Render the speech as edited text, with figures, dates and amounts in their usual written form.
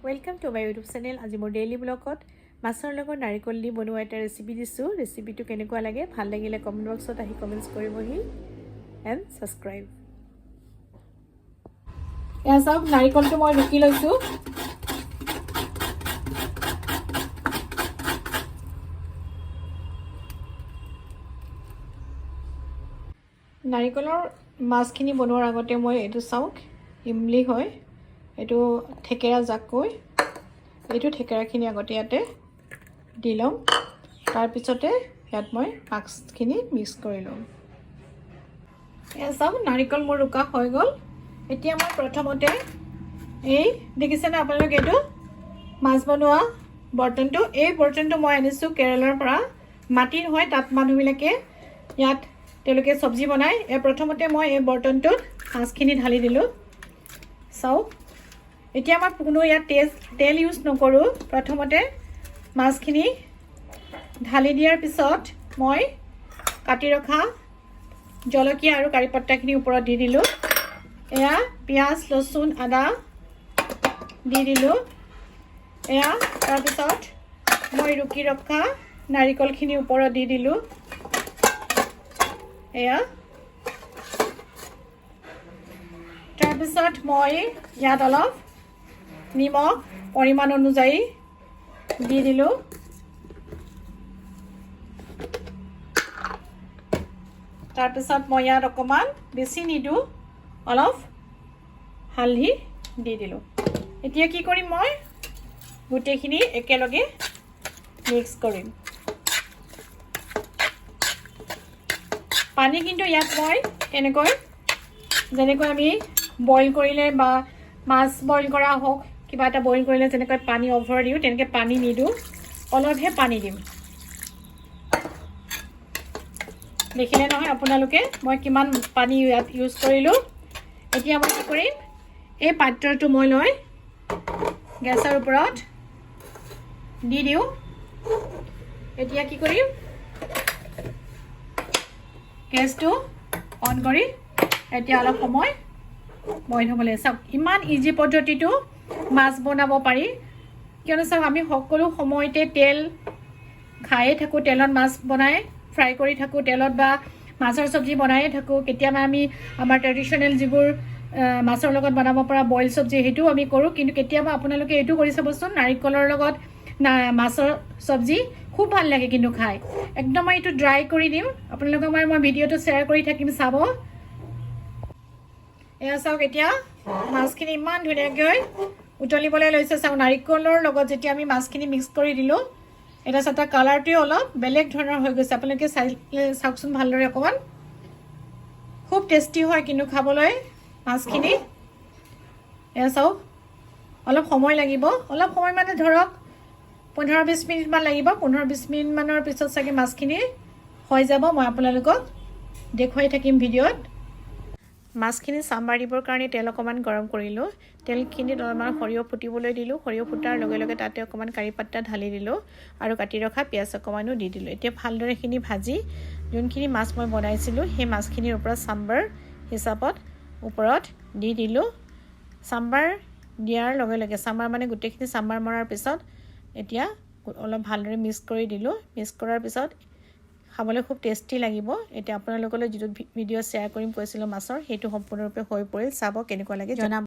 Welcome to my YouTube channel. আজি মোৰ daily ব্লগত মাছৰ লগত নাৰিকল দি বনোৱা এটা ৰেচিপি দিছো। ৰেচিপিটো কেনেকুৱা লাগে ভাল লাগিলে কমেন্ট বক্সত আহি কমেন্টছ কৰিবহি এণ্ড সাবস্ক্ৰাইব। এয়া সব নাৰিকলটো মই ৰুকি লৈছো। নাৰিকলৰ মাছখিনি বনোৱাৰ আগতে মই এটো চাওক ইমলি হয় এটো ঠেকেৰা জাকৈ এটো ঠেকেৰাখিনি আগতে ইয়াতে দি লম তাৰ পিছতে ইয়াত মই মাছখিনি মিক্স কৰি লম এয়া সব নাৰিকল মোৰ ৰুকা হৈ গল এতিয়া মই প্ৰথমতে এই দেখিছেনে আপোনালোকে এটো মাছ বনোৱা বৰ্তনটো এই বৰ্তনটো মই আনিছো কেৰালাৰ পৰা মাটিৰ হয় তাত মানুহবিলাকে ইয়াত তেলকে সবজি বনাই এ প্ৰথমতে মই এই বৰ্তনটোত মাছখিনি ঢালি দিলো চাও এতিয়া মই পুনো ইয়া তেল ইউজ নকৰো প্ৰথমতে মাছখিনি ঢালি দিয়াৰ পিছত মই কাটি ৰখা জলকীয়া আৰু কাৰিপত্তাখিনি ওপৰত দি দিলো এয়া পিয়াজ লসুন আদা দি দিলো এয়া তাৰ পিছত মই ৰুকি ৰখা নাৰিকলখিনি ওপৰত দি দিলো এয়া তাৰ পিছত মই ইয়াত অলপ নিমখ পৰিমাণ অনুযায়ী দি দিলো তাৰ পিছত মই ইয়াত অকমান বেছি নিদু অলপ হালধি দি দিলো এতিয়া কি কৰিম মই গুটেখিনি একেলগে মিক্স কৰিম পানী কিন্তু ইয়াত মই এনেকৈ যেনেকৈ আমি বইল কৰিলে বা মাছ বইল কৰা হোক কিবা এটা বইল কৰিলে যেনেকৈ পানী অভাৰ দিও তেনেকৈ পানী নিদু অলপহে পানী দিম দেখিলে নহয় আপোনালোকে মই কিমান পানী ইয়াত ইউজ কৰিলো এতিয়া মই কি কৰিম এই পাত্ৰটো মই লৈ গেছৰ ওপৰত দি দিও এতিয়া কি কৰিম গেছটো অন কৰি এতিয়া অলপ সময় বইল হ'বলৈ চাওক ইমান ইজি পদ্ধতিটো মাছ বনাব পাৰি কিয়নো চাওক আমি সকলো সময়তে তেল খায়ে থাকো তেলত মাছ বনাই ফ্ৰাই কৰি থাকো তেলত বা মাছৰ সবজি বনায়ে থাকো কেতিয়াবা আমি আমাৰ ট্ৰেডিশনাল যিবোৰ মাছৰ লগত বনাব পৰা বইল সবজি হেতু আমি কৰো কিন্তু কেতিয়াবা আপোনালোকে এটো কৰি চাবচোন নাৰিকলৰ লগত মাছৰ সবজি খুব ভাল লাগে কিন্তু খাই একদম মই এটো ড্ৰাই কৰি দিম আপোনালোকক মই ভিডিওটো শেয়াৰ কৰি থাকিম চাব এয়া চাওক এতিয়া মাছখিনি ইমান ধুনীয়াকৈ উতলিবলৈ লৈছে চাওক নাৰিকলৰ লগত যেতিয়া আমি মাছখিনি মিক্স কৰি দিলো এটা সাটা কালাৰটো অলপ বেলেগ ধৰণৰ হৈ গৈছে আপোনালোকে চাওকচোন ভালদৰে অকমান খুব টেষ্টি হয় কিন্তু খাবলৈ মাছখিনি এয়া চাওক অলপ সময় লাগিব অলপ সময় মানে ধৰক 15-20 মিনিট মান লাগিব 15-20 মিনিট মানৰ পিছত সাকি মাছখিনি হৈ যাব মই আপোনালোকক দেখুৱাই থাকিম ভিডিওত মাছখিনি সাম্বাৰ দিবৰ কাৰণে তেল অকমান গৰম কৰিলো তেলখিনি অলপমান সৰিয়হ ফুটিবলৈ দিলো সৰিয়হ ফুটাৰ লগে লগে তাতে অকমান কাৰিপত্তা ঢালি দিলো আৰু কাটি ৰখা পিয়াজ অকমানো দি দিলো এতিয়া ভালদৰে খিনি ভাজি যোনখিনি মাছ মই বনাইছিলো সেই মাছখিনিৰ ওপৰত সাম্বাৰ হিচাপত ওপৰত দি দিলো সাম্বাৰ দিয়াৰ লগে লগে সাম্বাৰ মানে গুটেখিনি সাম্বাৰ মৰাৰ পিছত এতিয়া অলপ ভালদৰে মিক্স কৰি দিলো মিক্স কৰাৰ পিছত খাবলৈ খুব টেষ্টি লাগিব এতিয়া আপোনালোকলৈ যেটো ভিডিও শেয়াৰ কৰিম কৈছিল মাছৰ হেতু সম্পূৰ্ণৰূপে হৈ পৰিল চাব কেনেকুৱা লাগে জনাব